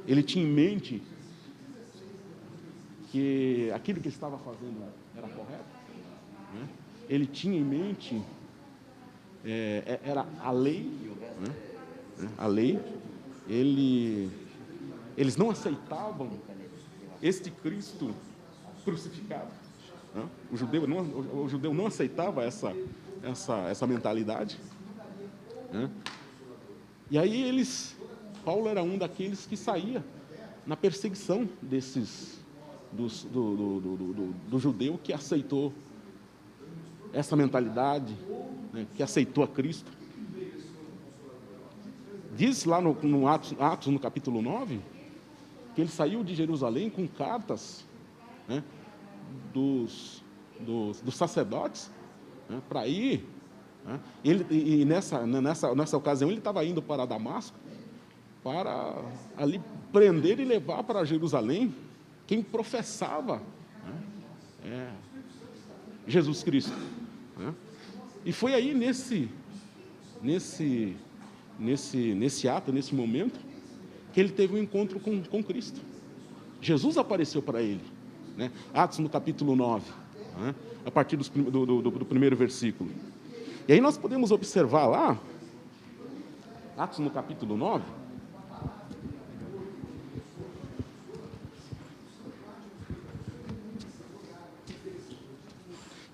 ele tinha em mente que aquilo que ele estava fazendo era correto, né? Ele tinha em mente, era a lei, né? A lei. Eles não aceitavam este Cristo crucificado, né? O judeu não aceitava essa mentalidade, né? E aí Paulo era um daqueles que saía na perseguição do judeu que aceitou essa mentalidade, né, que aceitou a Cristo. Diz lá no Atos, no capítulo 9, que ele saiu de Jerusalém com cartas, né, dos sacerdotes, né, para ir, né, nessa ocasião ele estava indo para Damasco para ali prender e levar para Jerusalém quem professava, né, Jesus Cristo, né? E foi aí nesse ato, nesse momento, que ele teve um encontro com Cristo. Jesus apareceu para ele, né? Atos no capítulo 9, né? A partir do primeiro versículo. E aí nós podemos observar lá, Atos no capítulo 9,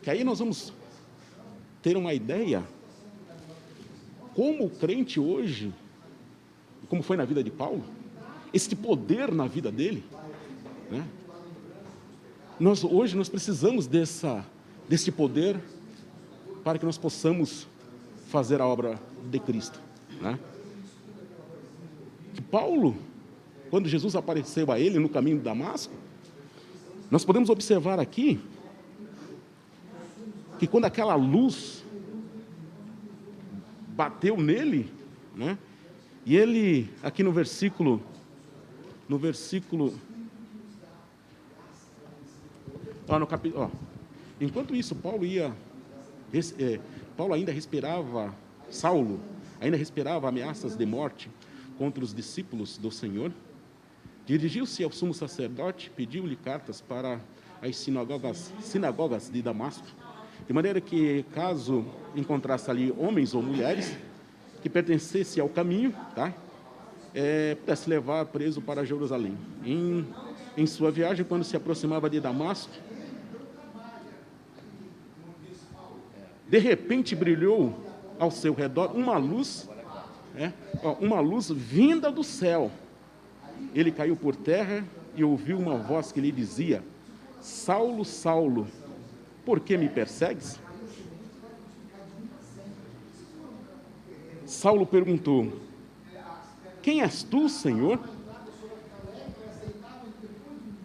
que aí nós vamos ter uma ideia como o crente hoje, como foi na vida de Paulo, esse poder na vida dele, né? Hoje nós precisamos desse poder para que nós possamos fazer a obra de Cristo, né? Que Paulo, quando Jesus apareceu a ele no caminho de Damasco, nós podemos observar aqui que quando aquela luz bateu nele, né, e ele, aqui no versículo, enquanto isso, Paulo ainda respirava, Saulo ainda respirava ameaças de morte contra os discípulos do Senhor. Dirigiu-se ao sumo sacerdote, pediu-lhe cartas para as sinagogas de Damasco, de maneira que, caso encontrasse ali homens ou mulheres que pertencessem ao caminho, tá, pudesse levar preso para Jerusalém. Em sua viagem, quando se aproximava de Damasco, de repente brilhou ao seu redor uma luz vinda do céu. Ele caiu por terra e ouviu uma voz que lhe dizia: Saulo, Saulo, por que me persegues? Saulo perguntou: quem és tu, Senhor?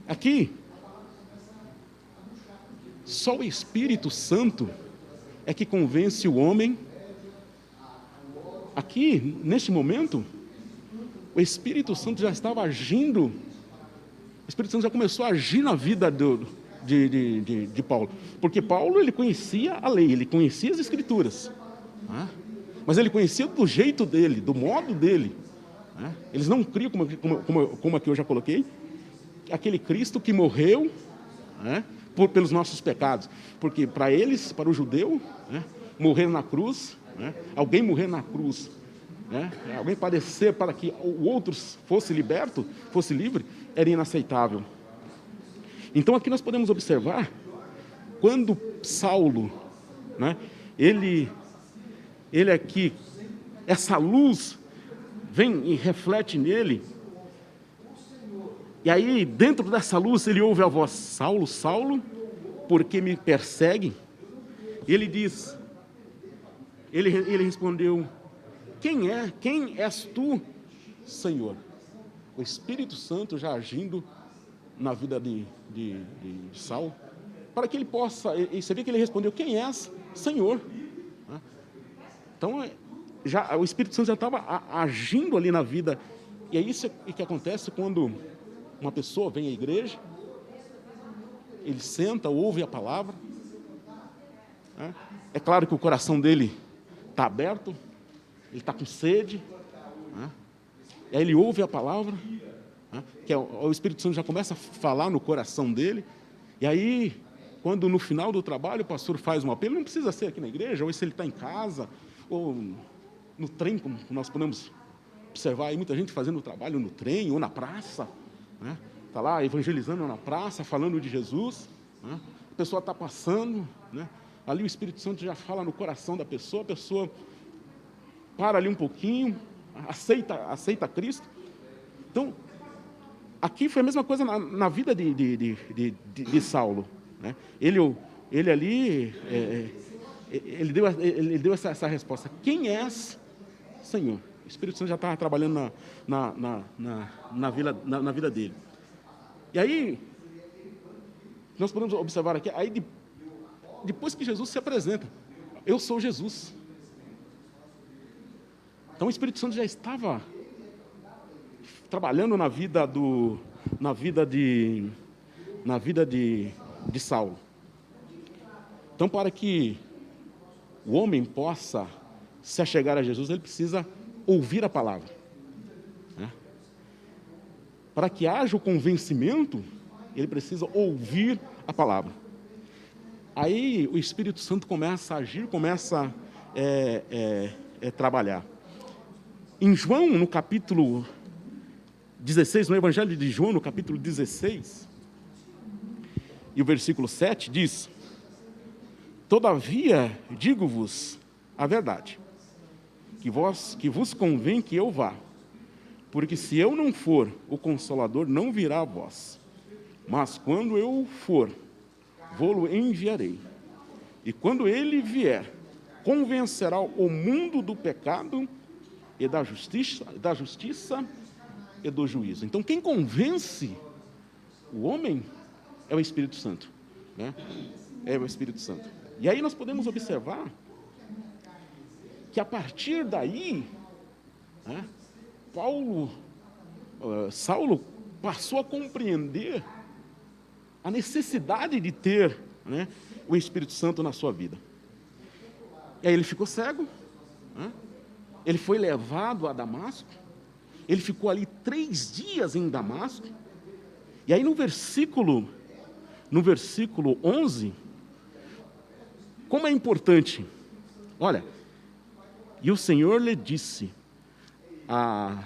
Aqui, só o Espírito Santo é que convence o homem. Aqui, neste momento, o Espírito Santo já estava agindo, o Espírito Santo já começou a agir na vida de Paulo, porque Paulo, ele conhecia a lei, ele conhecia as Escrituras, né? Mas ele conhecia do jeito dele, do modo dele, né? Eles não criam, como aqui eu já coloquei, aquele Cristo que morreu, né, pelos nossos pecados, porque para eles, para o judeu, né, morrer na cruz, né, alguém morrer na cruz, né, alguém padecer para que o outro fosse liberto, fosse livre, era inaceitável. Então aqui nós podemos observar, quando Saulo, né, ele aqui, essa luz vem e reflete nele, e aí dentro dessa luz ele ouve a voz: Saulo, Saulo, por que me persegue? Ele diz, ele respondeu: quem és tu, Senhor? O Espírito Santo já agindo na vida de Saulo, para que ele possa, e você vê que ele respondeu: quem és, Senhor? Então, o Espírito Santo já estava agindo ali na vida. E é isso que acontece quando uma pessoa vem à igreja, ele senta, ouve a palavra, né? É claro que o coração dele está aberto, ele está com sede, né? E aí ele ouve a palavra, né? Que o Espírito Santo já começa a falar no coração dele. E aí, quando no final do trabalho o pastor faz um apelo, não precisa ser aqui na igreja, ou se ele está em casa, ou no trem, como nós podemos observar aí muita gente fazendo o trabalho no trem ou na praça, né? Está lá evangelizando na praça, falando de Jesus, né? A pessoa está passando, né? Ali o Espírito Santo já fala no coração da pessoa, a pessoa para ali um pouquinho, aceita Cristo. Então, aqui foi a mesma coisa na vida de Saulo, né? Ele ali, ele deu essa resposta: quem és, Senhor? O Espírito Santo já estava trabalhando na vida dele. E aí, nós podemos observar aqui, aí depois que Jesus se apresenta, eu sou Jesus. Então o Espírito Santo já estava trabalhando na vida de Saulo. Então, para que o homem possa se achegar a Jesus, ele precisa ouvir a palavra, né? Para que haja o convencimento, ele precisa ouvir a palavra. Aí o Espírito Santo começa a agir, começa a trabalhar. Em João, no capítulo 16, no Evangelho de João, no capítulo 16, e o versículo 7 diz: todavia digo-vos a verdade, que vos convém que eu vá, porque se eu não for, o Consolador não virá a vós, mas quando eu for, vô-lo enviarei. E quando ele vier, convencerá o mundo do pecado e da justiça e do juízo. Então, quem convence o homem é o Espírito Santo, né? É o Espírito Santo. E aí nós podemos observar que a partir daí, né, Saulo passou a compreender a necessidade de ter, né, o Espírito Santo na sua vida. E aí ele ficou cego, né? Ele foi levado a Damasco, ele ficou ali 3 dias em Damasco, e aí no versículo 11, como é importante, olha, e o Senhor lhe disse a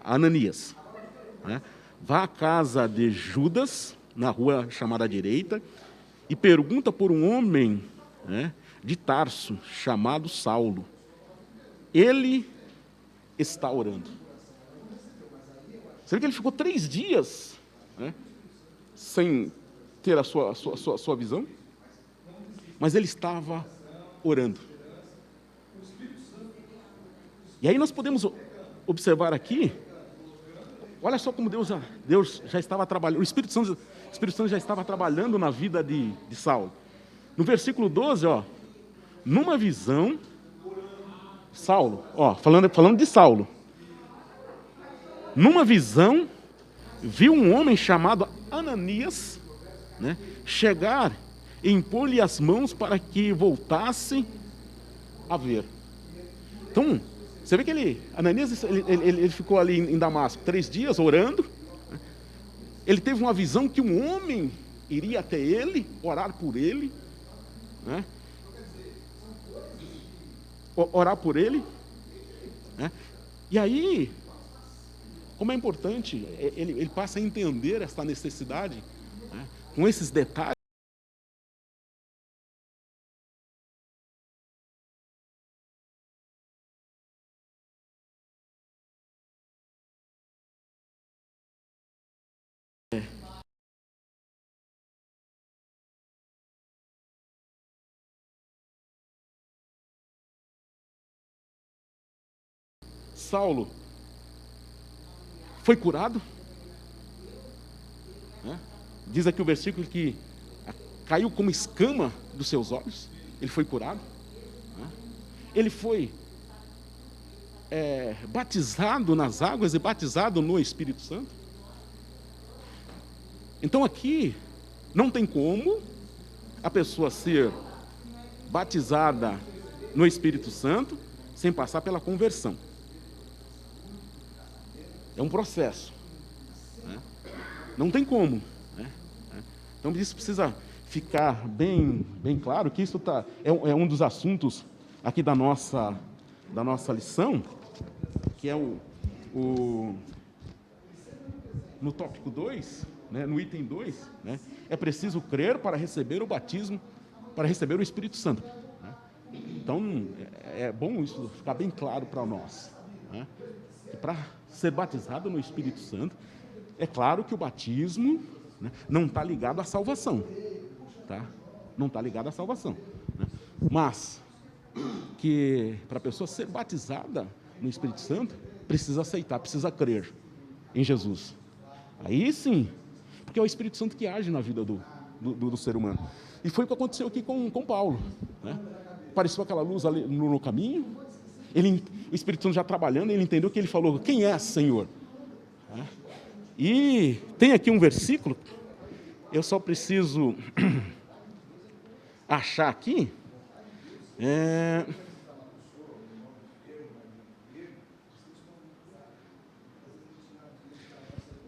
Ananias, né, vá à casa de Judas, na rua chamada direita, e pergunta por um homem, né, de Tarso, chamado Saulo. Ele está orando. Você vê que ele ficou 3 dias, né, sem ter a sua visão, mas ele estava orando. E aí nós podemos observar aqui, olha só como Deus já estava trabalhando, o Espírito Santo já estava trabalhando na vida de Saulo. No versículo 12, numa visão, Saulo, falando de Saulo, numa visão, viu um homem chamado Ananias, né, chegar e impor-lhe as mãos para que voltasse a ver. Então, você vê que Ananias, ele ficou ali em Damasco 3 dias orando, né? Ele teve uma visão que um homem iria até ele, orar por ele, né? Orar por ele, né? E aí, como é importante, ele passa a entender essa necessidade, né, com esses detalhes. Saulo foi curado, né? Diz aqui o versículo que caiu como escama dos seus olhos. Ele foi curado, né? Ele foi batizado nas águas e batizado no Espírito Santo. Então aqui não tem como a pessoa ser batizada no Espírito Santo sem passar pela conversão. É um processo, né? Não tem como, né? Então isso precisa ficar bem claro que isso é um dos assuntos aqui da nossa lição, que é no tópico 2, né, no item 2, né, é preciso crer para receber o batismo, para receber o Espírito Santo. Né? Então, é bom isso ficar bem claro para nós. Né? Que para ser batizado no Espírito Santo, é claro que o batismo, né, não está ligado à salvação. Tá? Não está ligado à salvação. Né? Mas, que para a pessoa ser batizada no Espírito Santo, precisa aceitar, precisa crer em Jesus. Aí sim, porque é o Espírito Santo que age na vida do ser humano. E foi o que aconteceu aqui com Paulo. Né? Apareceu aquela luz ali no caminho, o Espírito Santo já trabalhando, ele entendeu que ele falou, quem é, Senhor? Né? E tem aqui um versículo, eu só preciso achar aqui,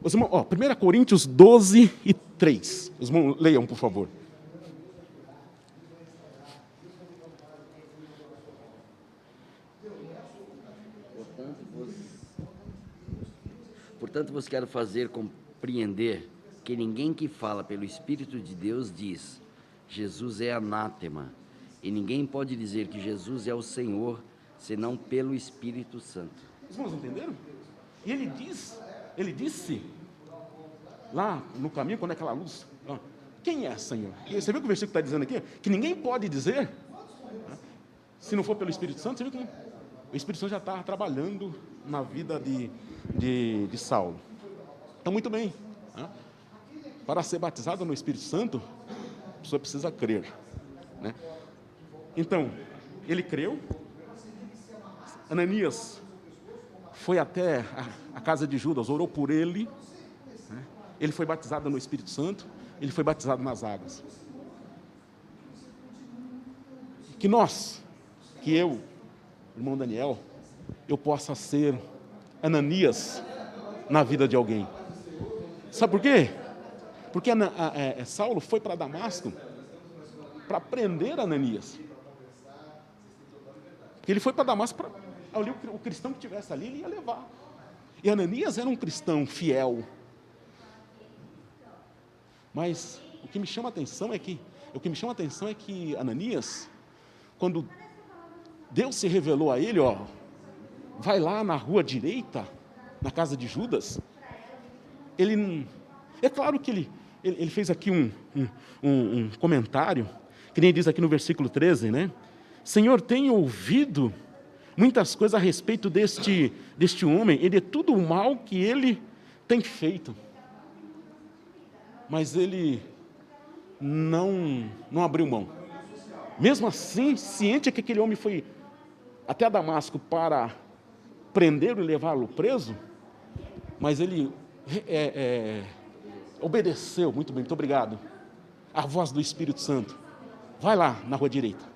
os irmãos, 1 Coríntios 12 e 3. Os irmãos, leiam, por favor. Portanto, vos quero fazer compreender que ninguém que fala pelo Espírito de Deus diz, Jesus é anátema, e ninguém pode dizer que Jesus é o Senhor, senão pelo Espírito Santo. Os irmãos entenderam? E ele disse, lá no caminho, quando aquela luz, quem é, Senhor? E você viu que o versículo está dizendo aqui? Que ninguém pode dizer, se não for pelo Espírito Santo. Você viu como o Espírito Santo já está trabalhando na vida de Saulo. Então, muito bem. Para ser batizado no Espírito Santo, a pessoa precisa crer. Né? Então, ele creu. Ananias foi até a casa de Judas, orou por ele. Né? Ele foi batizado no Espírito Santo. Ele foi batizado nas águas. Que eu, irmão Daniel, eu possa ser Ananias na vida de alguém. Sabe por quê? Porque Saulo foi para Damasco para prender Ananias. Porque ele foi para Damasco para ali o cristão que estivesse ali, ele ia levar. E Ananias era um cristão fiel. Mas o que me chama a atenção é que Ananias, quando Deus se revelou a ele, vai lá na rua direita, na casa de Judas, é claro que ele fez aqui um comentário, que nem diz aqui no versículo 13, né? Senhor, tenho ouvido muitas coisas a respeito deste homem e de tudo o mal que ele tem feito. Mas ele não abriu mão. Mesmo assim, ciente que aquele homem foi até Damasco para prendê-lo e levá-lo preso, mas ele obedeceu, muito bem, muito obrigado, a voz do Espírito Santo. Vai lá na rua direita.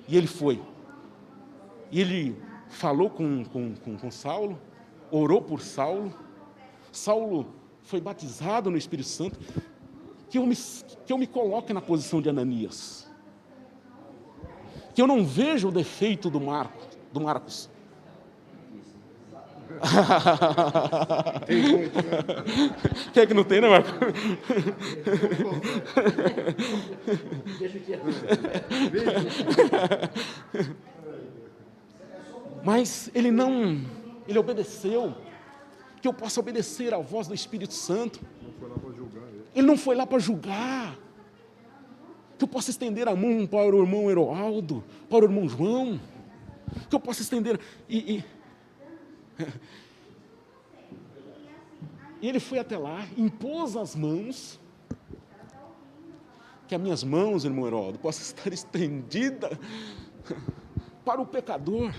E ele foi. E ele falou com Saulo, orou por Saulo. Saulo foi batizado no Espírito Santo. Que eu me coloque na posição de Ananias. Que eu não veja o defeito do Marcos. Tem muito, né? Quem é que não tem, né, Marcos? Mas ele obedeceu. Que eu possa obedecer à voz do Espírito Santo. Ele não foi lá para julgar. Que eu possa estender a mão para o irmão Heroaldo, para o irmão João. Que eu possa estender. E ele foi até lá, impôs as mãos. Que as minhas mãos, irmão Heroaldo, possam estar estendidas para o pecador.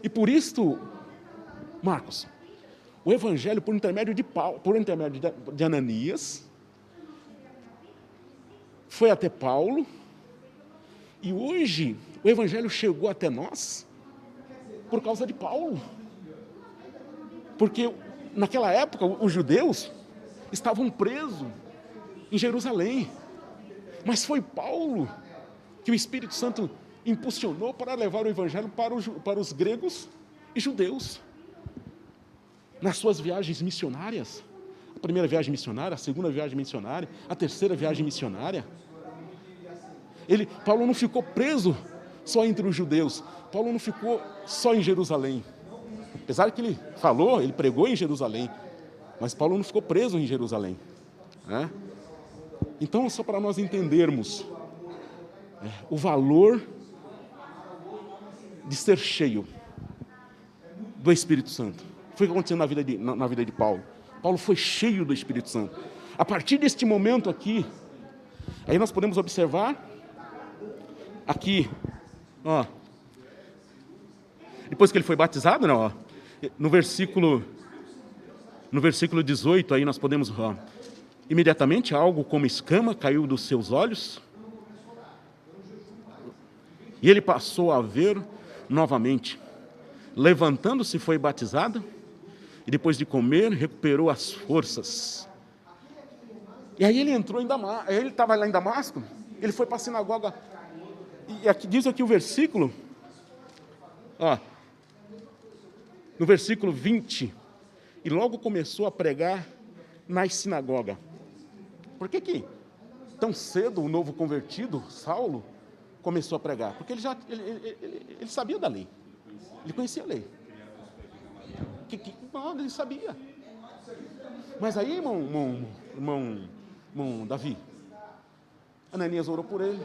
E por isto, Marcos, o Evangelho, por intermédio de Ananias, foi até Paulo, e hoje o Evangelho chegou até nós por causa de Paulo. Porque naquela época, os judeus estavam presos em Jerusalém. Mas foi Paulo que o Espírito Santo impulsionou para levar o Evangelho para os gregos e judeus. Nas suas viagens missionárias, a primeira viagem missionária, a segunda viagem missionária, a terceira viagem missionária, Paulo não ficou preso só entre os judeus, Paulo não ficou só em Jerusalém. Apesar que ele pregou em Jerusalém, mas Paulo não ficou preso em Jerusalém, né? Então, só para nós entendermos o valor de ser cheio do Espírito Santo. Foi o que aconteceu na vida de Paulo. Paulo foi cheio do Espírito Santo. A partir deste momento aqui, aí nós podemos observar, aqui, ó, depois que ele foi batizado, não, ó, no versículo 18, aí nós podemos, ó, imediatamente algo como escama caiu dos seus olhos, e ele passou a ver novamente. Levantando-se, foi batizado, e depois de comer, recuperou as forças. E aí ele entrou em Damasco, ele estava lá em Damasco, ele foi para a sinagoga, e aqui, diz aqui o versículo, ó, no versículo 20, e logo começou a pregar nas sinagogas. Por que tão cedo o novo convertido, Saulo, começou a pregar? Porque ele sabia da lei, ele conhecia a lei. Não, ele sabia. Mas aí, irmão Davi, Ananias orou por ele,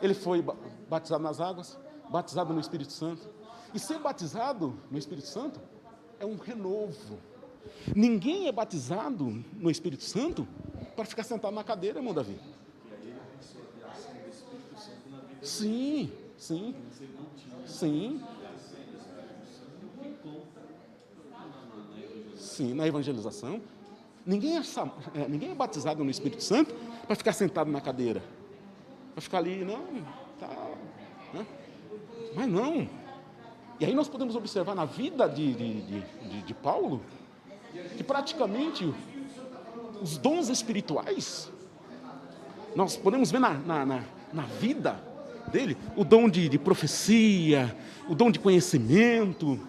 ele foi batizado nas águas, batizado no Espírito Santo. E ser batizado no Espírito Santo é um renovo. Ninguém é batizado no Espírito Santo para ficar sentado na cadeira, irmão Davi. Sim. Sim, na evangelização. Ninguém é batizado no Espírito Santo para ficar sentado na cadeira. Para ficar ali, não, tá, né? Mas não. E aí nós podemos observar na vida de Paulo, que praticamente os dons espirituais, nós podemos ver na vida dele, o dom de profecia, o dom de conhecimento,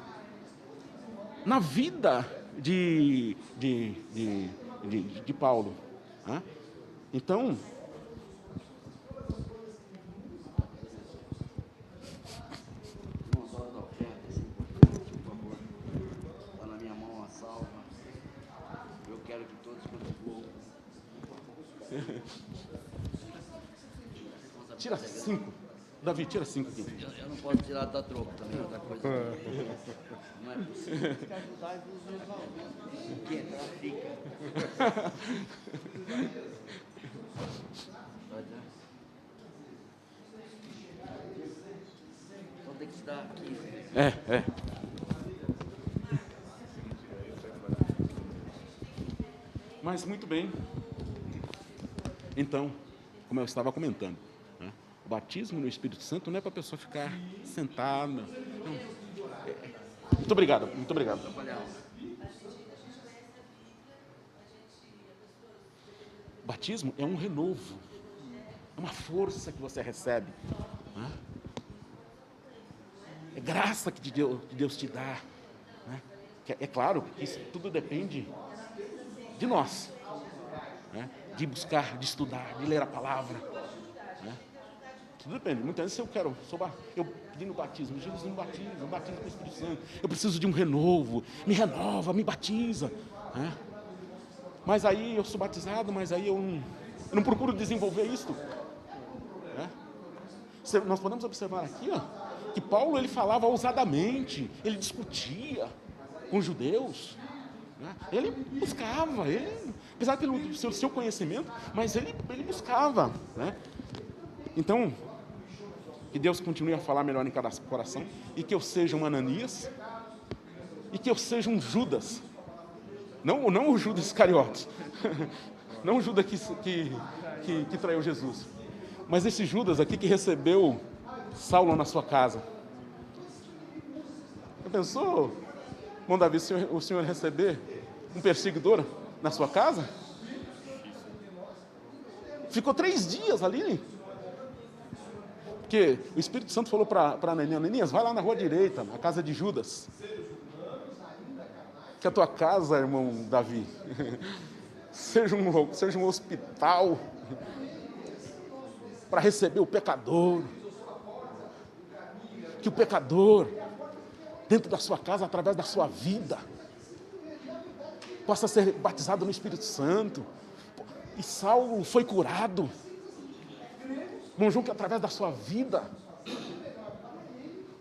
na vida de Paulo, né? Então, tira 5. Davi, tira 5 aqui. Eu não posso tirar da troco também, outra coisa. Não é possível. O que? Fica. Então tem que se dar aqui. É. Mas muito bem. Então, como eu estava comentando, né, o batismo no Espírito Santo não é para a pessoa ficar sentada. Não. Muito obrigado. O batismo é um renovo, é uma força que você recebe, né? É graça que Deus te dá, né? É claro que isso tudo depende de nós, né? De buscar, de estudar, de ler a palavra, né? Tudo depende. Muitas vezes eu pedindo batismo, Jesus me batiza com o Espírito Santo, eu preciso de um renovo, me renova, me batiza, né? Mas aí eu sou batizado, mas aí eu não procuro desenvolver isso, né? Nós podemos observar aqui, ó, que Paulo ele falava ousadamente, ele discutia com os judeus, né? Ele buscava, apesar de ter o seu conhecimento, mas ele buscava, né? Então, que Deus continue a falar melhor em cada coração, e que eu seja um Ananias, e que eu seja um Judas, não o Judas Iscariotes, não o Judas que traiu Jesus, mas esse Judas aqui que recebeu Saulo na sua casa. Já pensou, irmão Davi, o senhor receber um perseguidor na sua casa? Ficou 3 dias ali. Porque o Espírito Santo falou para Ananias, vai lá na rua direita, na casa de Judas. Que a tua casa, irmão Davi, seja um hospital para receber o pecador. Que o pecador, dentro da sua casa, através da sua vida, possa ser batizado no Espírito Santo. E Saulo foi curado. Irmão João, que através da sua vida,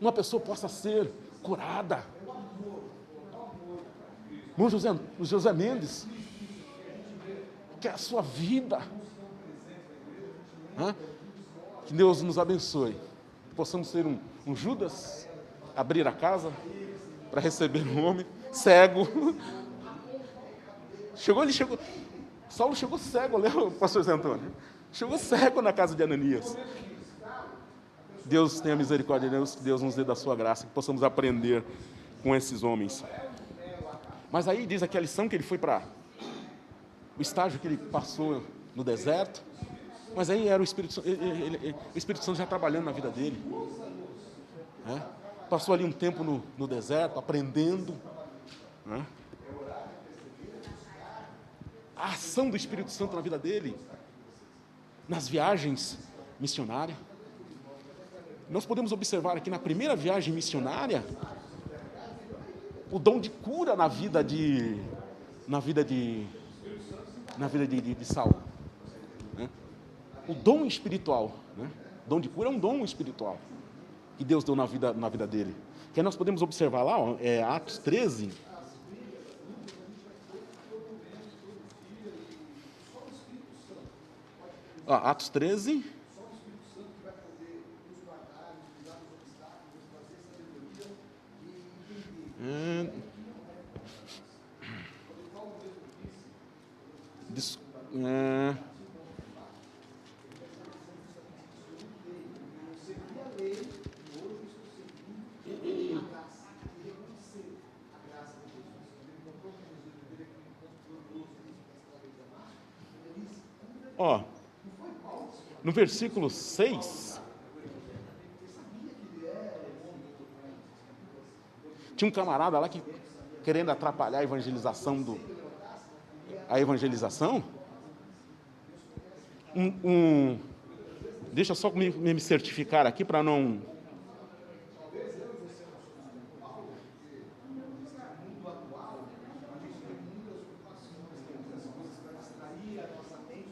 uma pessoa possa ser curada. Irmão José Mendes, que é a sua vida. Que Deus nos abençoe. Que possamos ser um Judas, abrir a casa para receber um homem cego. Saulo chegou cego, lembra, pastor Zé Antônio? Chegou cego na casa de Ananias. Deus tenha misericórdia de Deus, que Deus nos dê da sua graça, que possamos aprender com esses homens. Mas aí diz aqui a lição que ele foi para o estágio que ele passou no deserto. Mas aí era o Espírito Santo, o Espírito Santo já trabalhando na vida dele. Passou ali um tempo no deserto, aprendendo. A ação do Espírito Santo na vida dele, nas viagens missionárias. Nós podemos observar aqui na primeira viagem missionária, o dom de cura na vida de Saulo. O dom espiritual. Dom de cura é um dom espiritual que Deus deu na vida dele. Que nós podemos observar lá, Atos 13. Atos 13. No versículo 6, tinha um camarada lá que, querendo atrapalhar a evangelização, deixa eu só me certificar aqui para não...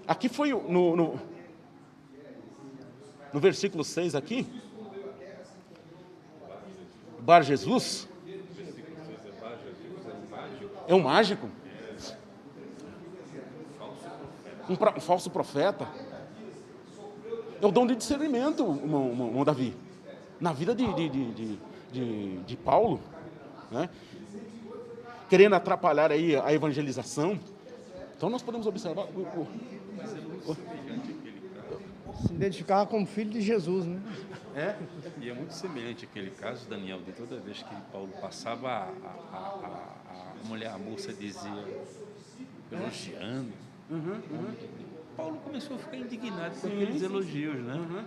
Aqui foi no versículo 6 aqui, Bar Jesus é um mágico, um falso profeta. É o dom de discernimento, irmão Davi, na vida de Paulo, querendo atrapalhar aí a evangelização. Então nós podemos observar se identificava como filho de Jesus, né? E é muito semelhante àquele caso, Daniel, de toda vez que Paulo passava, a moça dizia, elogiando. Paulo começou a ficar indignado com aqueles elogios, né?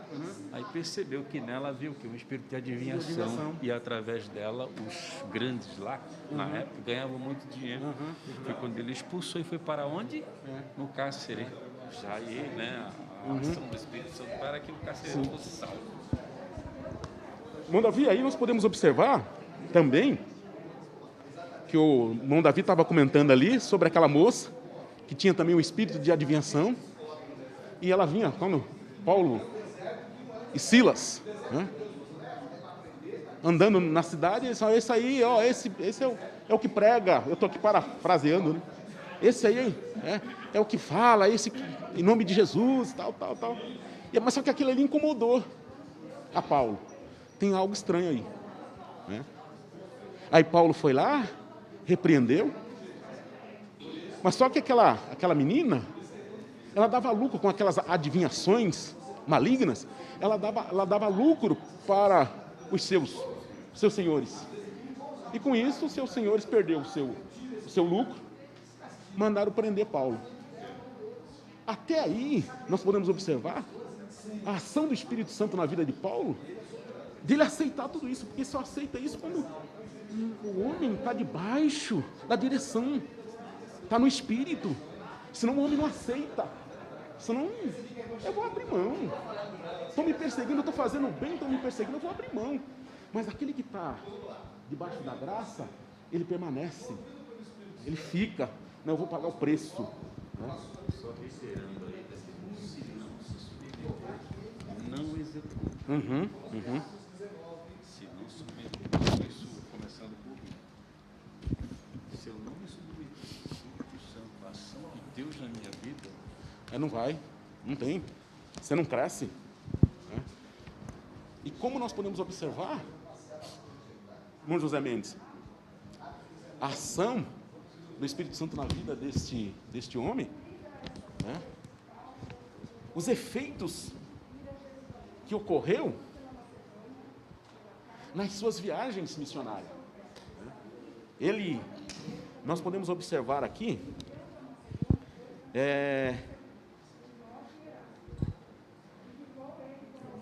Aí percebeu que nela havia um espírito de adivinhação. E através dela, os grandes lá, na época, ganhavam muito dinheiro. Foi quando ele expulsou e foi para onde? No cárcere. Já aí, né? A ação do Espírito Santo para que o carcereiro fosse salvo. Irmão Davi, aí nós podemos observar também que o irmão Davi estava comentando ali sobre aquela moça que tinha também um espírito de adivinhação, e ela vinha, quando Paulo e Silas, andando na cidade, eles falaram, esse aí, esse é o que prega, eu estou aqui parafraseando, né? Esse aí é o que fala, esse em nome de Jesus, tal. Mas só que aquilo ali incomodou a Paulo. Tem algo estranho aí. Aí Paulo foi lá, repreendeu. Mas só que aquela menina, ela dava lucro com aquelas adivinhações malignas. Ela dava lucro para os seus senhores. E com isso, os seus senhores perderam o seu lucro. mandaram prender Paulo. Até aí, nós podemos observar a ação do Espírito Santo na vida de Paulo, dele aceitar tudo isso, porque só aceita isso quando o homem está debaixo da direção, está no Espírito, senão o homem não aceita, senão eu vou abrir mão, estão me perseguindo, eu estou fazendo bem, estão me perseguindo, eu vou abrir mão, mas aquele que está debaixo da graça, ele permanece, ele fica, não, eu vou pagar o preço, né? Só reiterando aí, não executa. Se não submeter, isso começando por mim. Se eu não me submeter ao Espírito Santo, a ação de Deus na minha vida, Não vai, não tem, você não cresce, né? E como nós podemos observar, irmão José Mendes, a ação do Espírito Santo na vida deste homem, né? Os efeitos que ocorreu nas suas viagens missionárias, né? Nós podemos observar aqui,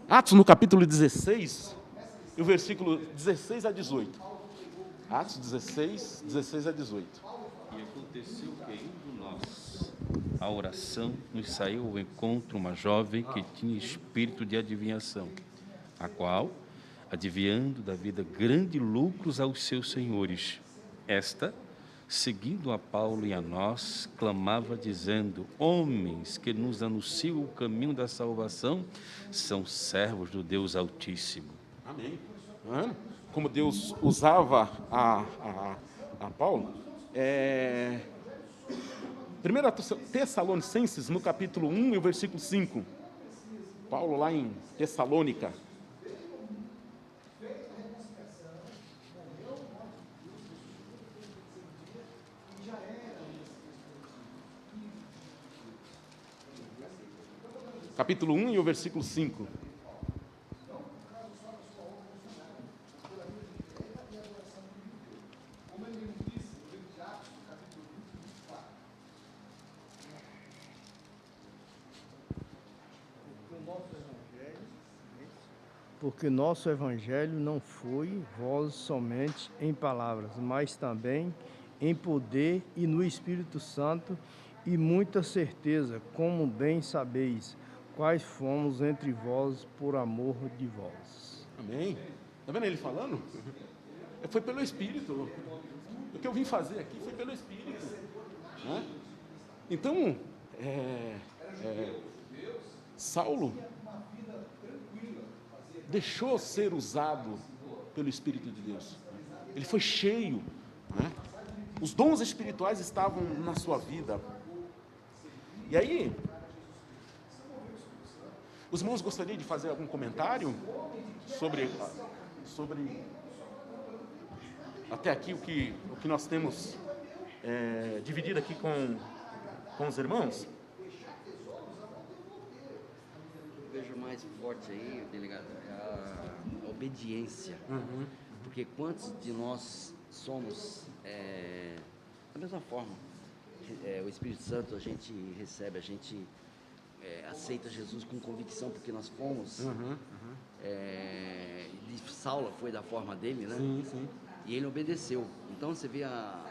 Atos no capítulo 16, e o versículo 16 a 18. Atos 16, 16 a 18. e aconteceu que indo nós à oração, nos saiu ao encontro uma jovem que tinha espírito de adivinhação, a qual, adivinhando da vida grandes lucros aos seus senhores, esta, seguindo a Paulo e a nós, clamava dizendo: homens que nos anunciam o caminho da salvação, são servos do Deus Altíssimo. Amém. Como Deus usava a Paulo. 1 Tessalonicenses, no capítulo 1 e o versículo 5. Paulo lá em Tessalônica. Capítulo 1 e o versículo 5. Porque nosso evangelho não foi voz somente em palavras, mas também em poder e no Espírito Santo e muita certeza, como bem sabeis, quais fomos entre vós por amor de vós. Amém. Está vendo ele falando? Foi pelo Espírito. O que eu vim fazer aqui foi pelo Espírito, né? Então, Saulo deixou ser usado pelo Espírito de Deus. Ele foi cheio, né? Os dons espirituais estavam na sua vida. E aí, os irmãos gostariam de fazer algum comentário sobre até aqui o que nós temos dividido aqui com os irmãos? Vejo mais forte aí, delegado, a obediência. Porque quantos de nós somos da mesma forma? O Espírito Santo a gente recebe, a gente aceita Jesus com convicção, porque nós fomos. Saulo foi da forma dele, né? Sim. E ele obedeceu. Então você vê a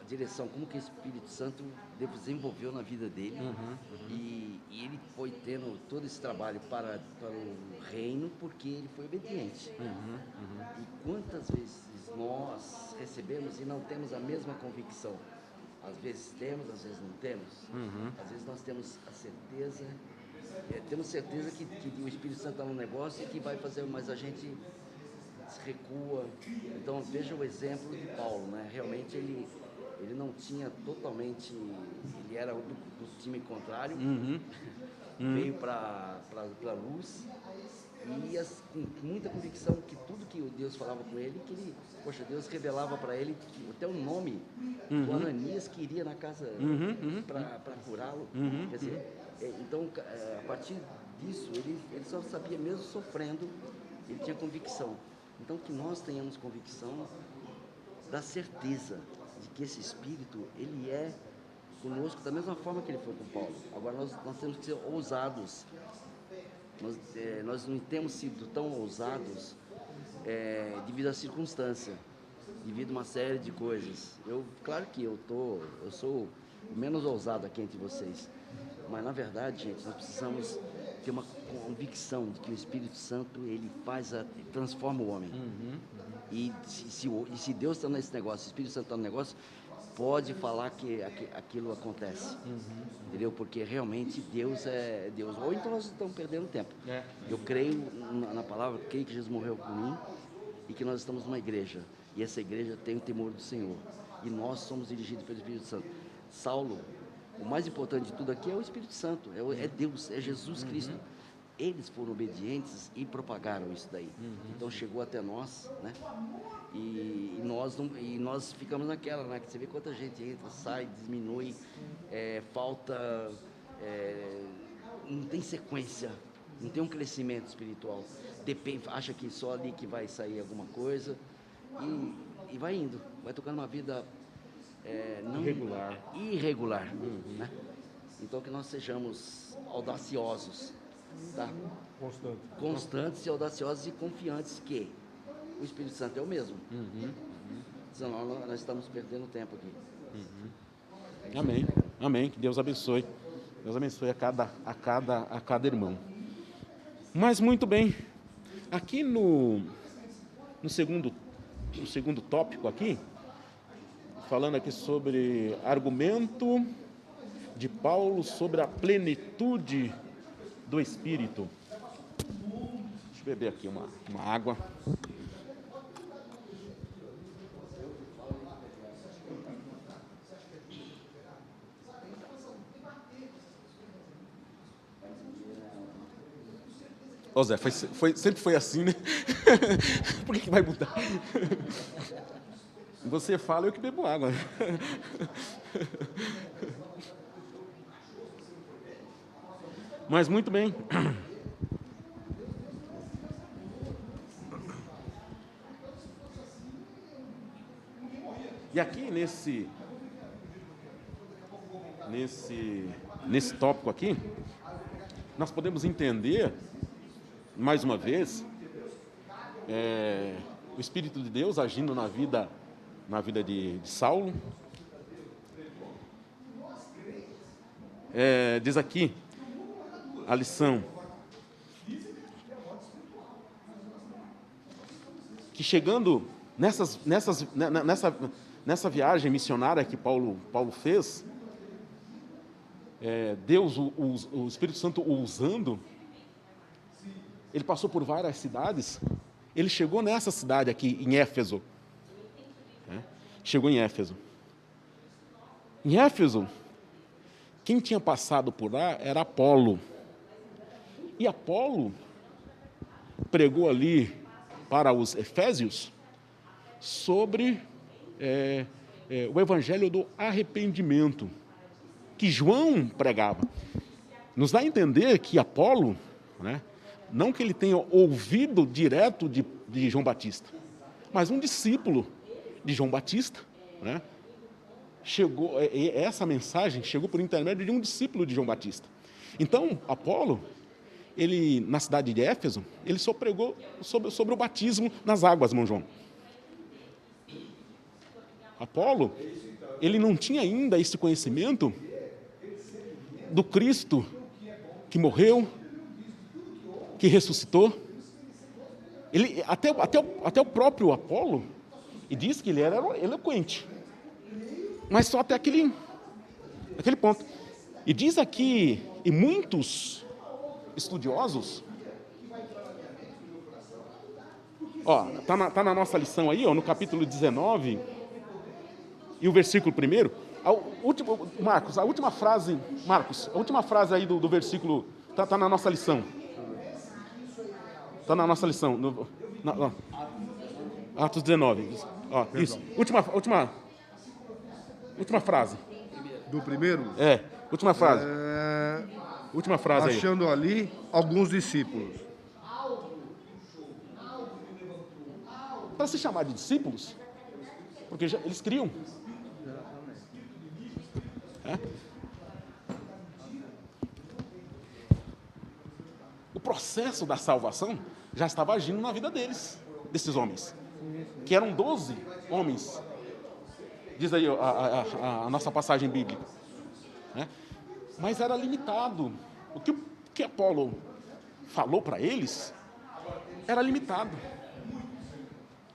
direção, como que o Espírito Santo desenvolveu na vida dele. E ele foi tendo todo esse trabalho para o reino, porque ele foi obediente. E quantas vezes nós recebemos e não temos a mesma convicção? Às vezes temos, às vezes não temos. Às vezes nós temos a certeza, temos certeza que o Espírito Santo está no negócio e que vai fazer, mas a gente se recua. Então veja o exemplo de Paulo, né? Realmente ele não tinha totalmente, ele era do time contrário, veio para a luz e com muita convicção que tudo que Deus falava com ele, Deus revelava para ele até o nome do Ananias que iria na casa para curá-lo. Quer dizer, então a partir disso ele só sabia, mesmo sofrendo, ele tinha convicção. Então que nós tenhamos convicção da certeza de que esse Espírito, ele é conosco da mesma forma que ele foi com Paulo. Agora nós temos que ser ousados. Nós não temos sido tão ousados devido à circunstância, devido a uma série de coisas. Claro que eu sou o menos ousado aqui entre vocês, mas na verdade, gente, nós precisamos ter uma convicção de que o Espírito Santo ele transforma o homem. E se Deus está nesse negócio, se o Espírito Santo está no negócio, pode falar que aquilo acontece, entendeu? Porque realmente Deus é Deus. Ou então nós estamos perdendo tempo. Eu creio na palavra, creio que Jesus morreu por mim e que nós estamos numa igreja. E essa igreja tem o temor do Senhor. E nós somos dirigidos pelo Espírito Santo. Saulo, o mais importante de tudo aqui é o Espírito Santo, é Deus, é Jesus Cristo. Eles foram obedientes e propagaram isso daí. Então chegou até nós, né? E nós ficamos naquela, né? Que você vê quanta gente entra, sai, diminui, falta, não tem sequência, não tem um crescimento espiritual. Acha que só ali que vai sair alguma coisa e vai indo, vai tocando uma vida irregular, né? Então que nós sejamos audaciosos, tá? Constantes e audaciosos e confiantes que o Espírito Santo é o mesmo. Senão nós estamos perdendo tempo aqui. Amém. Que Deus abençoe. Deus abençoe a cada irmão. Mas muito bem. Aqui no segundo tópico aqui, falando aqui sobre argumento de Paulo sobre a plenitude do Espírito. Deixa eu beber aqui uma água. Ô Zé, sempre foi assim, né? Por que vai mudar? Você fala, eu que bebo água. Mas muito bem. E aqui nesse tópico aqui, nós podemos entender, mais uma vez, o Espírito de Deus agindo na vida de Saulo. Diz aqui a lição que chegando nessa viagem missionária que Paulo fez, Deus, o Espírito Santo o usando, ele passou por várias cidades. Ele chegou nessa cidade aqui, em Éfeso. Chegou em Éfeso. Em Éfeso, quem tinha passado por lá era Apolo. E Apolo pregou ali para os efésios sobre o evangelho do arrependimento, que João pregava. Nos dá a entender que Apolo, né, não que ele tenha ouvido direto de João Batista, mas um discípulo de João Batista, né, essa mensagem chegou por intermédio de um discípulo de João Batista. Então, Apolo, ele, na cidade de Éfeso, ele só pregou sobre o batismo nas águas, irmão João. Apolo, ele não tinha ainda esse conhecimento do Cristo que morreu, que ressuscitou. Ele, até o próprio Apolo, e diz que ele era eloquente, mas só até aquele ponto. E diz aqui, e muitos estudiosos, tá na nossa lição aí, no capítulo 19, e o versículo 1, Marcos, a última frase aí do versículo, tá na nossa lição. Está na nossa lição. Atos 19. Isso. Última frase. Do primeiro? Última frase. Última frase aí. Achando ali alguns discípulos. Para se chamar de discípulos, porque eles criam. O processo da salvação já estava agindo na vida desses homens, que eram 12 homens, diz aí a nossa passagem bíblica, né? Mas era limitado. O que Apolo falou para eles era limitado.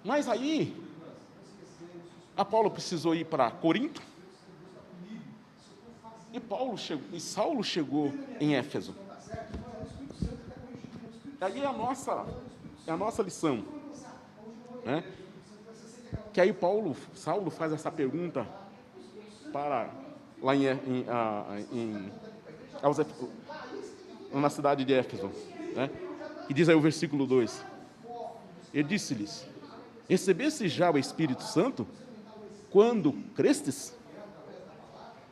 Mas aí, Apolo precisou ir para Corinto, e Saulo chegou em Éfeso. Aí é a nossa lição, né? Que aí Saulo faz essa pergunta lá na cidade de Éfeso, né? E diz aí o versículo 2: ele disse-lhes: recebeste já o Espírito Santo quando crestes?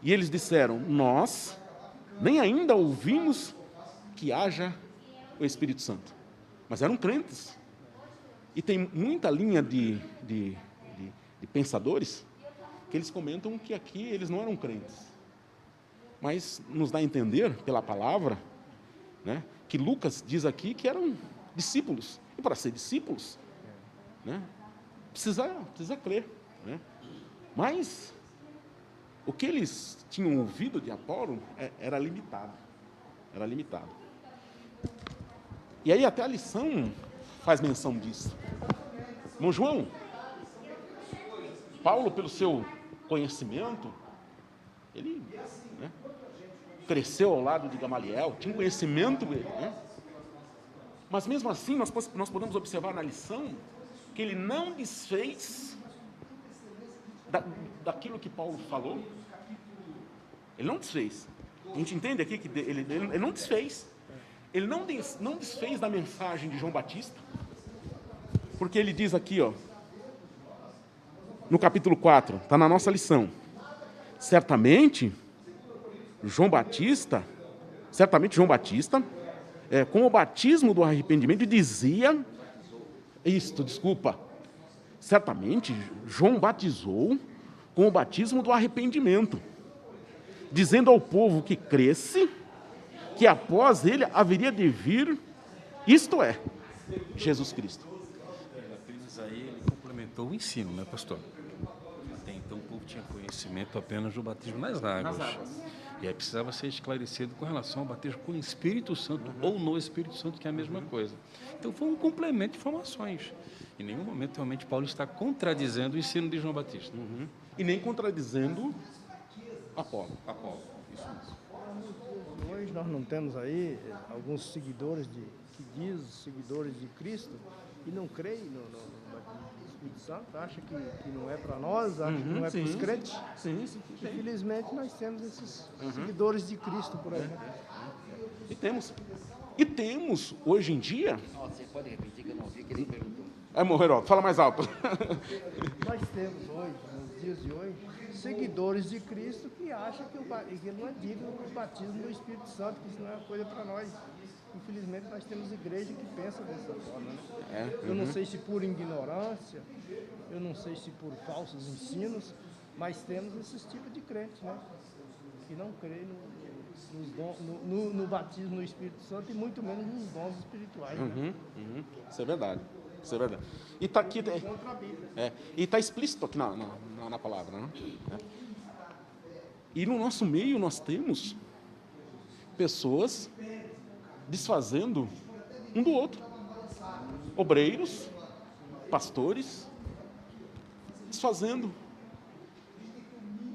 E eles disseram: nós nem ainda ouvimos que haja o Espírito Santo. Mas eram crentes. E tem muita linha de pensadores que eles comentam que aqui eles não eram crentes. Mas nos dá a entender, pela palavra, né, que Lucas diz aqui que eram discípulos. E para ser discípulos, né, precisa crer, né? Mas o que eles tinham ouvido de Apolo era limitado. Era limitado. E aí até a lição faz menção disso. Irmão João, Paulo, pelo seu conhecimento, ele, né, cresceu ao lado de Gamaliel, tinha conhecimento, né? Mas mesmo assim nós podemos observar na lição que ele não desfez daquilo que Paulo falou. Ele não desfez. A gente entende aqui que ele não desfez. Ele não desfez da mensagem de João Batista, porque ele diz aqui, ó, no capítulo 4, está na nossa lição: certamente João Batista, com o batismo do arrependimento, dizia certamente João batizou com o batismo do arrependimento, dizendo ao povo que cresce, que após ele haveria de vir, isto é, Jesus Cristo. Apenas aí ele complementou o ensino, né, pastor? Até então o povo tinha conhecimento apenas do batismo nas águas. E aí precisava ser esclarecido com relação ao batismo com o Espírito Santo ou no Espírito Santo, que é a mesma coisa. Então foi um complemento de informações. Em nenhum momento realmente Paulo está contradizendo o ensino de João Batista. E nem contradizendo Apolo. Isso mesmo. Hoje nós não temos aí alguns seguidores que dizem seguidores de Cristo e não creem no batismo do Espírito Santo, acha que não é para nós, acha que não é para os crentes. Sim. Infelizmente nós temos esses seguidores de Cristo por aí. E temos hoje em dia. Você pode repetir que eu não vi que ele perguntou. Heródoto, fala mais alto. Nós temos hoje, nos dias de hoje, seguidores de Cristo que acham que ele não é digno do batismo do Espírito Santo, que isso não é uma coisa para nós. Infelizmente, nós temos igreja que pensa dessa forma, né? Eu não sei se por ignorância, eu não sei se por falsos ensinos, mas temos esses tipos de crentes, né? Que não creem no batismo no Espírito Santo e muito menos nos dons espirituais. Né? Isso é verdade. E está aqui, e está explícito aqui na palavra, né? E no nosso meio nós temos pessoas desfazendo um do outro, obreiros, pastores, desfazendo.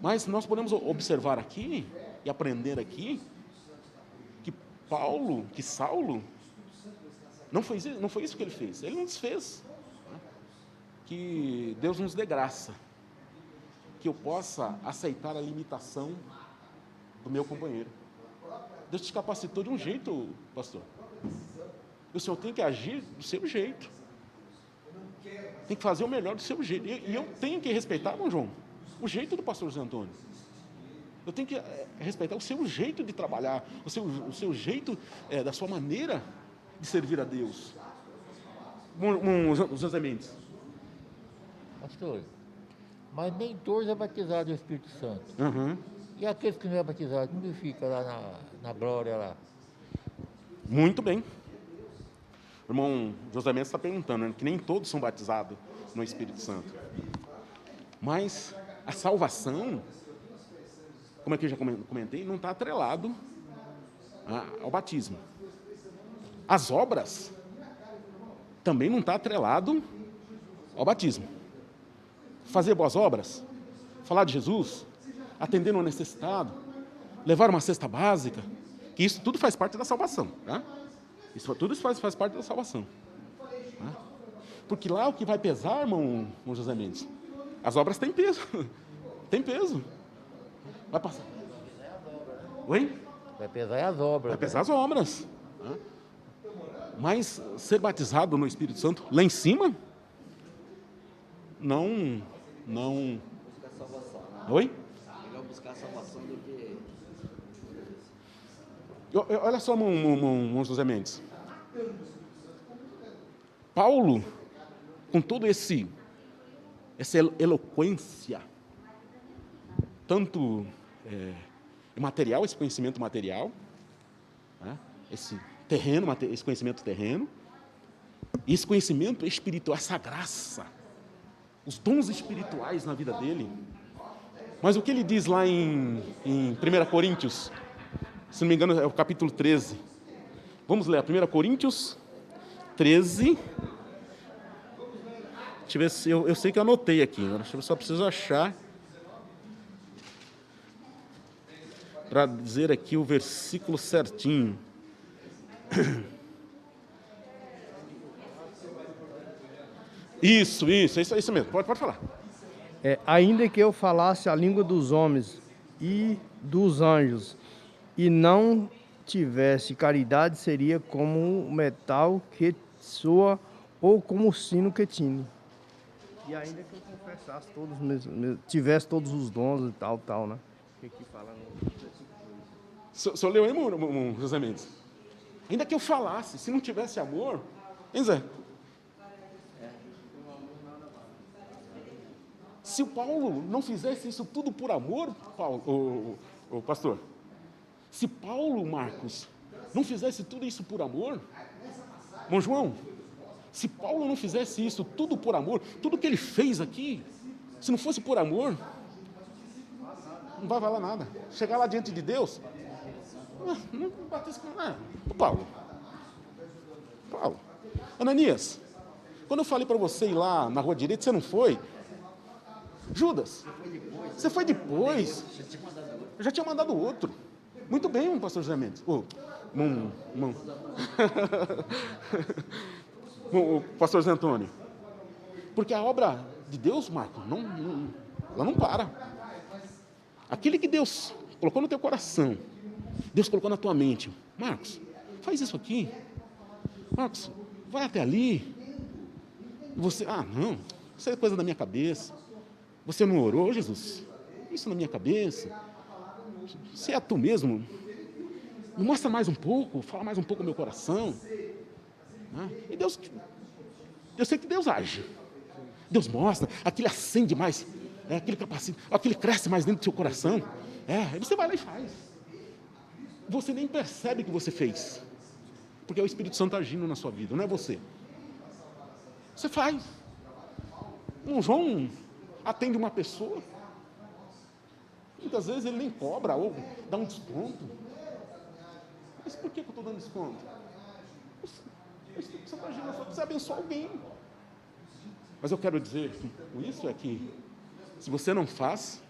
Mas nós podemos observar aqui e aprender aqui que Saulo não foi isso que ele fez. Ele não desfez. Que Deus nos dê graça, que eu possa aceitar a limitação do meu companheiro. Deus te capacitou de um jeito, pastor. E o senhor tem que agir do seu jeito. Tem que fazer o melhor do seu jeito. E eu tenho que respeitar, irmão João, o jeito do pastor José Antônio. Eu tenho que respeitar o seu jeito de trabalhar, o seu jeito, da sua maneira de servir a Deus. José Mendes. Pastor, mas nem todos é batizado no Espírito Santo. E aqueles que não é batizado, como que fica lá na glória lá? Muito bem. O irmão José Mendes está perguntando, né, que nem todos são batizados no Espírito Santo. Mas a salvação, como é que eu já comentei, não está atrelado ao batismo. As obras também não está atrelado ao batismo. Fazer boas obras, falar de Jesus, atender um necessitado, levar uma cesta básica, que isso tudo faz parte da salvação, tá? Tudo isso faz parte da salvação. Tá? Porque lá o que vai pesar, irmão José Mendes, as obras têm peso. Tem peso. Vai passar. Oi? Vai pesar as obras. Vai pesar as obras. Tá? Mas ser batizado no Espírito Santo lá em cima, não. Buscar salvação. Oi? Melhor buscar a salvação do que... Olha só, irmão José Mendes. Paulo, com todo essa eloquência, tanto material, esse conhecimento material, né, esse conhecimento terreno, e esse conhecimento espiritual, essa graça, os dons espirituais na vida dele. Mas o que ele diz lá em 1 Coríntios, se não me engano é o capítulo 13. Vamos ler, 1 Coríntios 13. Deixa eu ver se eu sei que eu anotei aqui, eu só preciso achar para dizer aqui o versículo certinho. Isso mesmo, pode falar. Ainda que eu falasse a língua dos homens e dos anjos, e não tivesse caridade, seria como o metal que soa ou como o sino que tine. E ainda que eu confessasse tivesse todos os dons e tal, né? Que aqui fala O senhor leu aí, irmão José Mendes? Ainda que eu falasse, se não tivesse amor, hein, Zé? Se o Paulo não fizesse isso tudo por amor, o pastor, se Paulo, Marcos, não fizesse tudo isso por amor, irmão João, se Paulo não fizesse isso tudo por amor, tudo que ele fez aqui, se não fosse por amor, não vai valer nada. Chegar lá diante de Deus, não batesse com nada. Paulo, Ananias, quando eu falei para você ir lá na rua direita, você não foi? Judas, você foi depois. Eu já tinha mandado outro. Muito bem, pastor José Mendes. O pastor José Antônio. Porque a obra de Deus, Marco, ela não para. Aquele que Deus colocou no teu coração, Deus colocou na tua mente. Marcos, faz isso aqui. Marcos, vai até ali. Você, não, isso é coisa da minha cabeça. Você não orou, Jesus? Isso na minha cabeça. Você é tu mesmo. Me mostra mais um pouco, fala mais um pouco no meu coração. E Deus, eu sei que Deus age. Deus mostra, aquilo acende mais, aquele capacita, aquele cresce mais dentro do seu coração. Aí você vai lá e faz. Você nem percebe que você fez. Porque é o Espírito Santo agindo na sua vida, não é você. Você faz. Um João atende uma pessoa, muitas vezes ele nem cobra ou dá um desconto. Mas por que eu estou dando desconto? O Espírito Santo agindo na sua vida, você abençoa alguém. Mas eu quero dizer com isso é que se você não faz,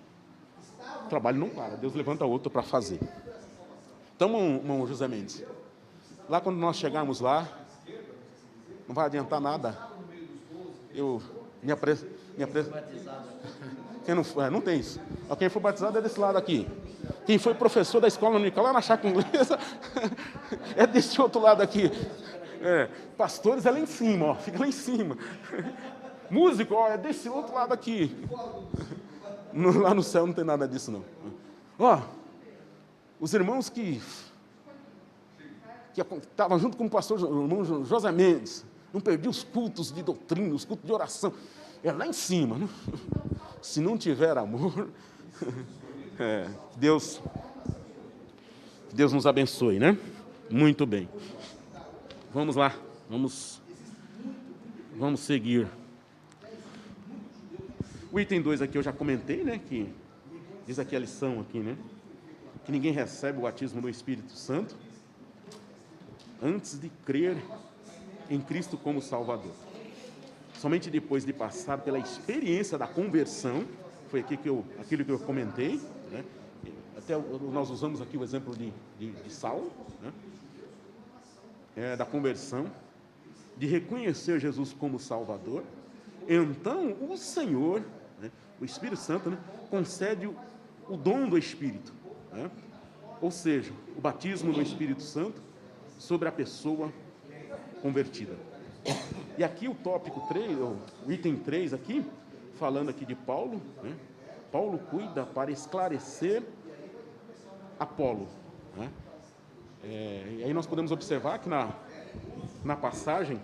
o trabalho não para, Deus levanta outro para fazer. Então, irmão José Mendes, lá quando nós chegarmos lá, não vai adiantar nada. Quem não tem isso. Quem for batizado é desse lado aqui. Quem foi professor da escola dominical lá na chácara inglesa é desse outro lado aqui. Pastores é lá em cima, fica lá em cima. Músico, é desse outro lado aqui. Lá no céu não tem nada disso, não. Os irmãos que estavam junto com o pastor, o irmão José Mendes, não perdiam os cultos de doutrina, os cultos de oração. É lá em cima, né? Se não tiver amor, Deus nos abençoe, né? Muito bem. Vamos lá, vamos seguir. O item 2 aqui eu já comentei, né? Que diz aqui a lição aqui, né? Que ninguém recebe o batismo do Espírito Santo antes de crer em Cristo como Salvador. Somente depois de passar pela experiência da conversão, foi aquilo que eu comentei, né? Até nós usamos aqui o exemplo de Saulo, né? Da conversão, de reconhecer Jesus como Salvador, então o Senhor, né, o Espírito Santo, né, concede o dom do Espírito, né? Ou seja, o batismo do Espírito Santo sobre a pessoa convertida. E aqui o tópico 3, o item 3 aqui, falando aqui de Paulo, né? Paulo cuida para esclarecer Apolo, né? E aí nós podemos observar que na passagem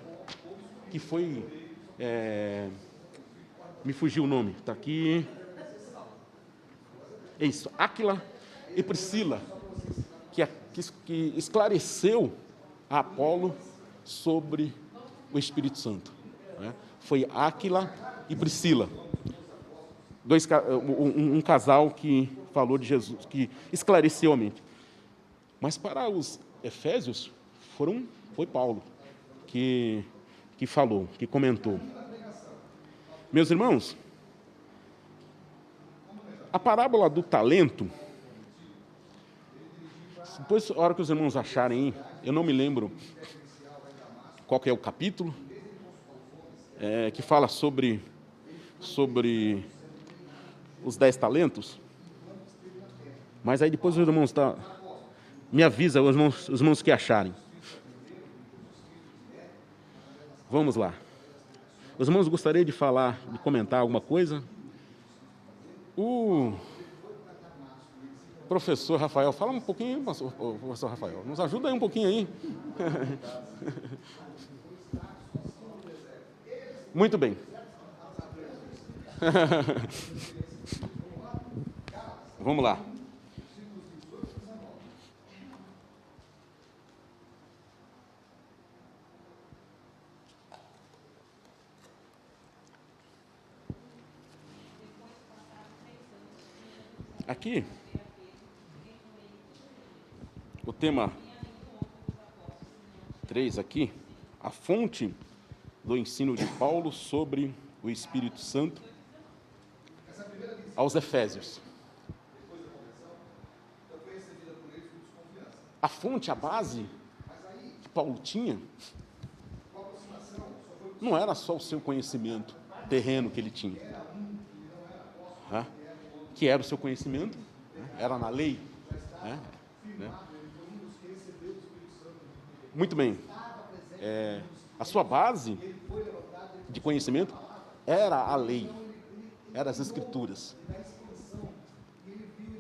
que foi, me fugiu o nome, está aqui, é isso, Áquila e Priscila, que esclareceu a Apolo sobre o Espírito Santo, né? Foi Áquila e Priscila, um casal que falou de Jesus, que esclareceu a mente. Mas para os efésios, foi Paulo que falou, que comentou. Meus irmãos, a parábola do talento, depois, a hora que os irmãos acharem, eu não me lembro qual que é o capítulo, que fala sobre os 10 talentos, mas aí depois os irmãos me avisa, os irmãos que acharem. Vamos lá. Os irmãos gostariam de comentar alguma coisa? O professor Rafael, fala um pouquinho, professor Rafael, nos ajuda aí um pouquinho aí. Muito bem. Vamos lá. Aqui, o tema 3 aqui, a fonte do ensino de Paulo sobre o Espírito Santo aos Efésios. A fonte, a base que Paulo tinha, não era só o seu conhecimento terreno que ele tinha, que era o seu conhecimento, era na lei, né? Muito bem. A sua base de conhecimento era a lei, eram as Escrituras.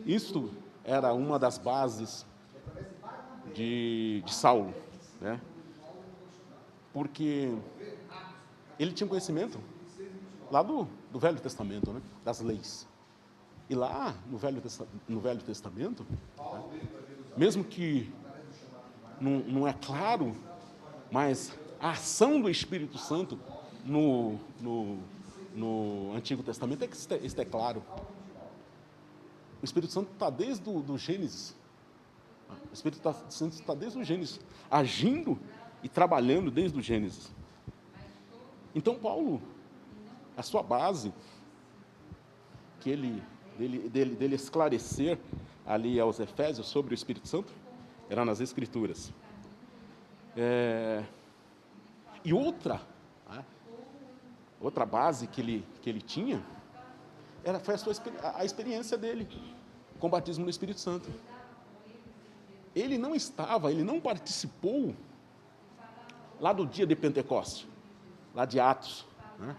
Isto era uma das bases de Saulo, né? Porque ele tinha conhecimento lá do Velho Testamento, né? Das leis. E lá no Velho Testamento, né? Mesmo que não é claro, mas a ação do Espírito Santo no Antigo Testamento isso é claro. O Espírito Santo está desde o Gênesis. O Espírito Santo está desde o Gênesis, agindo e trabalhando desde o Gênesis. Então, Paulo, a sua base, dele esclarecer ali aos Efésios sobre o Espírito Santo, era nas Escrituras. E outra base que ele tinha foi a experiência dele com o batismo no Espírito Santo. Ele não participou lá do dia de Pentecostes, lá de Atos, né?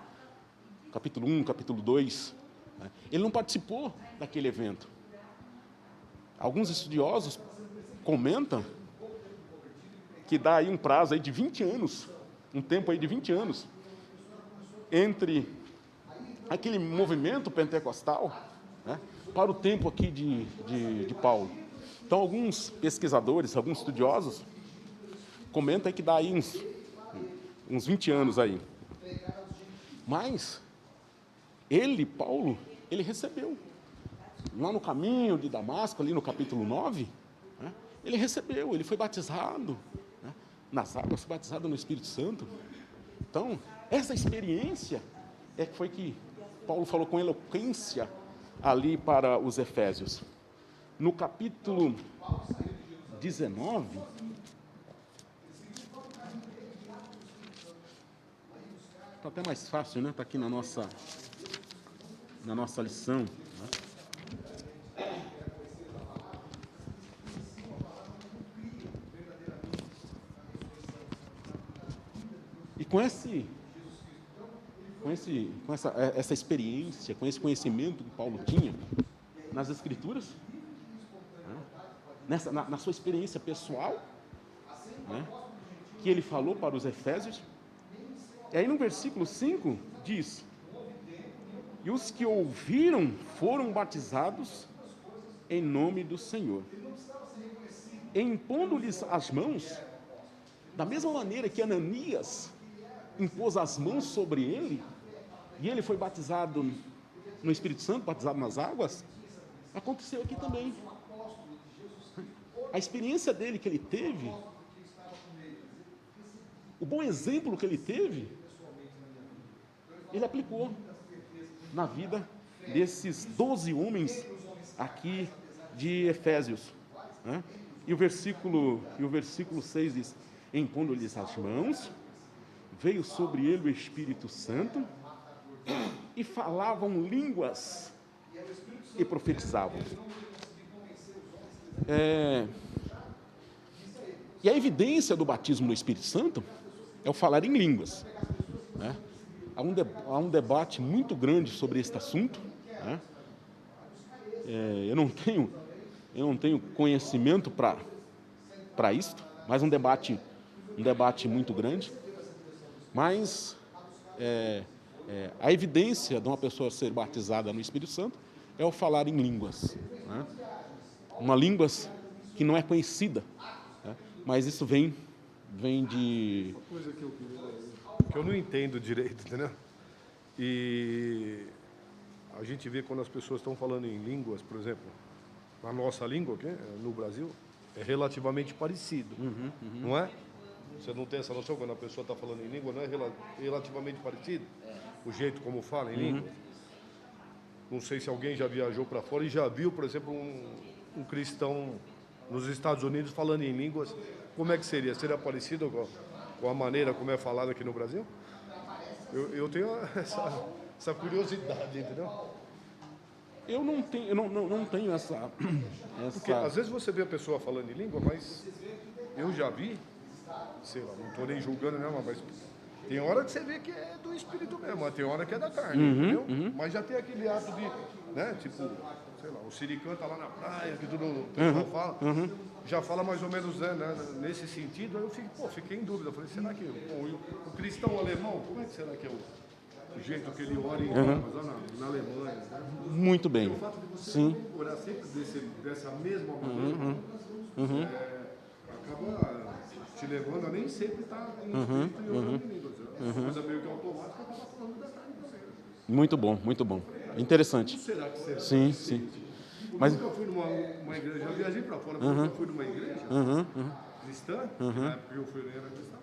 Capítulo 1, capítulo 2. Né? Ele não participou daquele evento. Alguns estudiosos comentam que dá aí um prazo aí de 20 anos, um tempo aí de 20 anos, entre aquele movimento pentecostal, né, para o tempo aqui de Paulo. Então, alguns pesquisadores, alguns estudiosos, comentam que dá aí uns 20 anos aí. Mas, Paulo, ele recebeu. Lá no caminho de Damasco, ali no capítulo 9, né, ele recebeu, ele foi batizado, né, nas águas, foi batizado no Espírito Santo. Então, essa experiência foi que Paulo falou com eloquência ali para os Efésios. No capítulo 19, está até mais fácil, né? Está aqui na nossa lição. Né? E com essa experiência, com esse conhecimento que Paulo tinha nas Escrituras, né, na sua experiência pessoal, né, que ele falou para os Efésios, e aí no versículo 5 diz: e os que ouviram foram batizados em nome do Senhor, impondo-lhes as mãos, da mesma maneira que Ananias impôs as mãos sobre ele, e ele foi batizado no Espírito Santo, batizado nas águas, aconteceu aqui também. A experiência dele que ele teve, o bom exemplo que ele teve, ele aplicou na vida desses 12 homens aqui de Efésios. Né? E o versículo 6 diz: impondo-lhes as mãos, veio sobre ele o Espírito Santo, e falavam línguas e profetizavam. E a evidência do batismo no Espírito Santo é o falar em línguas. Né? Há um debate muito grande sobre este assunto. Né? Eu não tenho conhecimento para isto, mas um debate muito grande. Mas a evidência de uma pessoa ser batizada no Espírito Santo é o falar em línguas. Né? Uma língua que não é conhecida, né? Mas isso vem de... Uma coisa que eu não entendo direito, entendeu? E a gente vê quando as pessoas estão falando em línguas, por exemplo, na nossa língua, aqui, no Brasil, é relativamente parecido, não é? Você não tem essa noção quando a pessoa está falando em língua, não é relativamente parecido? O jeito como fala em língua? Não sei se alguém já viajou para fora e já viu, por exemplo, um cristão nos Estados Unidos falando em línguas. Como é que seria? Seria parecido com a maneira como é falado aqui no Brasil? Eu tenho essa curiosidade, entendeu? Eu não tenho essa... Porque às vezes você vê a pessoa falando em língua, mas eu já vi, sei lá, não estou nem julgando, né, mas tem hora que você vê que é do espírito mesmo, mas tem hora que é da carne, entendeu? Mas já tem aquele ato de, né, tipo, sei lá, o Siri canta lá na praia, que tudo o pessoal fala, já fala mais ou menos, né, nesse sentido. Aí eu fiquei em dúvida, falei, será que o cristão alemão, como é que será que é o jeito que ele ora em línguas lá na Alemanha? Né? Muito bem. E o fato de você orar sempre dessa mesma maneira, acaba te levando a nem sempre estar em espírito e orando em línguas. É uma coisa meio que automática, acaba falando da carne também. Muito bom, muito bom. Interessante. Como será que será? Sim. Mas nunca fui numa igreja, já viajei para fora, mas nunca fui numa igreja cristã, na época que eu fui, era cristã.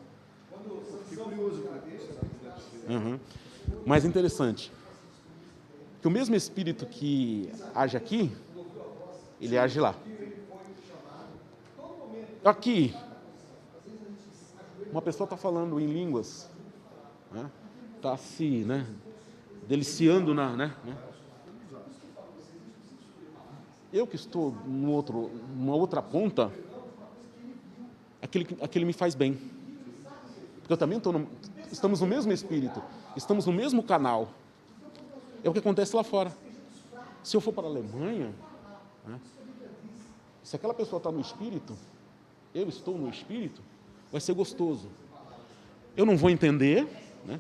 Fiquei curioso, como será que deve ser? Mas interessante, que o mesmo Espírito que age aqui, ele age lá. Aqui, uma pessoa está falando em línguas, está se deliciando né? Eu que estou numa outra ponta, aquele me faz bem. Porque eu também estamos no mesmo Espírito, estamos no mesmo canal. É o que acontece lá fora. Se eu for para a Alemanha, né, se aquela pessoa está no Espírito, eu estou no Espírito, vai ser gostoso. Eu não vou entender, né,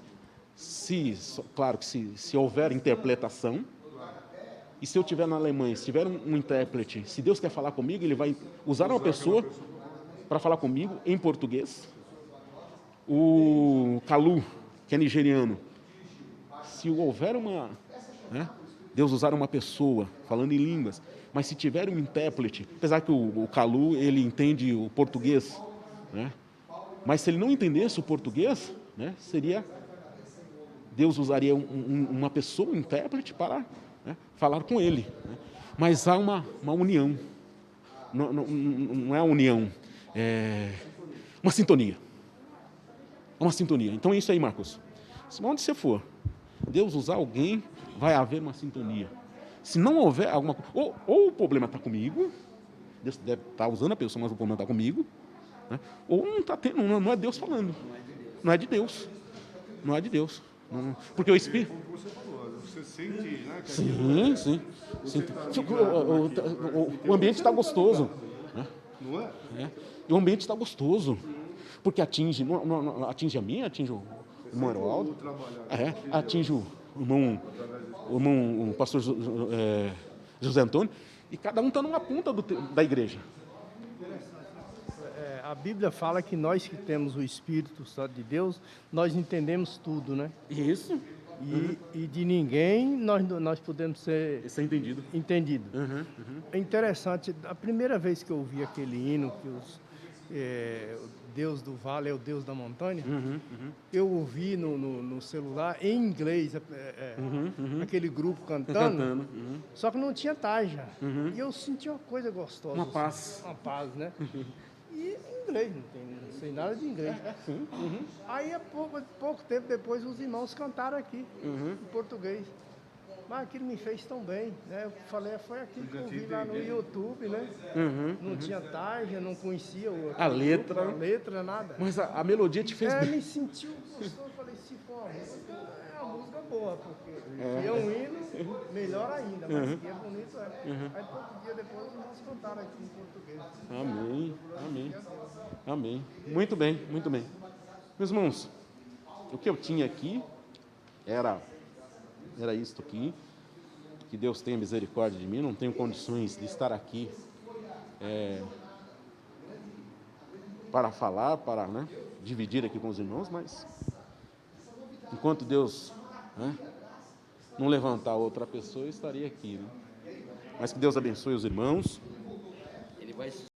claro que se houver interpretação, e se eu estiver na Alemanha, se tiver um intérprete, se Deus quer falar comigo, Ele vai usar uma pessoa para falar comigo em português. O Kalu, que é nigeriano, se houver uma... né, Deus usar uma pessoa falando em línguas, mas se tiver um intérprete, apesar que o Kalu, ele entende o português, né, mas se ele não entendesse o português, né, seria... Deus usaria uma pessoa, um intérprete, para, né, falar com ele. Né? Mas há uma união. Não é a união, é uma sintonia. É uma sintonia. Então é isso aí, Marcos. Onde você for, Deus usar alguém, vai haver uma sintonia. Se não houver alguma coisa... Ou o problema está comigo, Deus deve estar usando a pessoa, mas o problema está comigo, né? Ou não está tendo, não é Deus falando. Não é de Deus. Não é de Deus. Não, porque o Espírito... Como você falou, você sente, né? Que Sim, sim. O ambiente está gostoso. Né? não é? E o ambiente está gostoso. Porque atinge, não atinge a mim, atinge o irmão Heroaldo, atinge o irmão, o pastor José Antônio, e cada um está numa ponta da igreja. A Bíblia fala que nós que temos o Espírito Santo de Deus, nós entendemos tudo, né? Isso. E de ninguém nós podemos ser Isso é entendido. entendidos. É interessante, a primeira vez que eu ouvi aquele hino, que o Deus do vale é o Deus da montanha, eu ouvi no celular em inglês, aquele grupo cantando, só que não tinha tarja. E eu senti uma coisa gostosa. Uma paz. Uma paz, né? E em inglês, não sei nada de inglês. Aí, pouco tempo depois, os irmãos cantaram aqui, em português. Mas aquilo me fez tão bem, né? Eu falei, foi aquilo que eu vi lá no YouTube, né? Não tinha tarja, não conhecia A letra. A letra, nada. Mas a melodia te fez bem. Me sentiu gostoso, eu falei, se for uma música, é uma música boa, porque se é um hino, melhor ainda, mas se é bonito, é. Aí pouco dia depois os irmãos cantaram aqui em português. Amém, amém, amém. Muito bem, muito bem. Meus irmãos, o que eu tinha aqui era isto aqui. Que Deus tenha misericórdia de mim, não tenho condições de estar aqui para falar, para, né, dividir aqui com os irmãos, mas enquanto Deus, né, não levantar outra pessoa, eu estaria aqui. Né? Mas que Deus abençoe os irmãos. Ele vai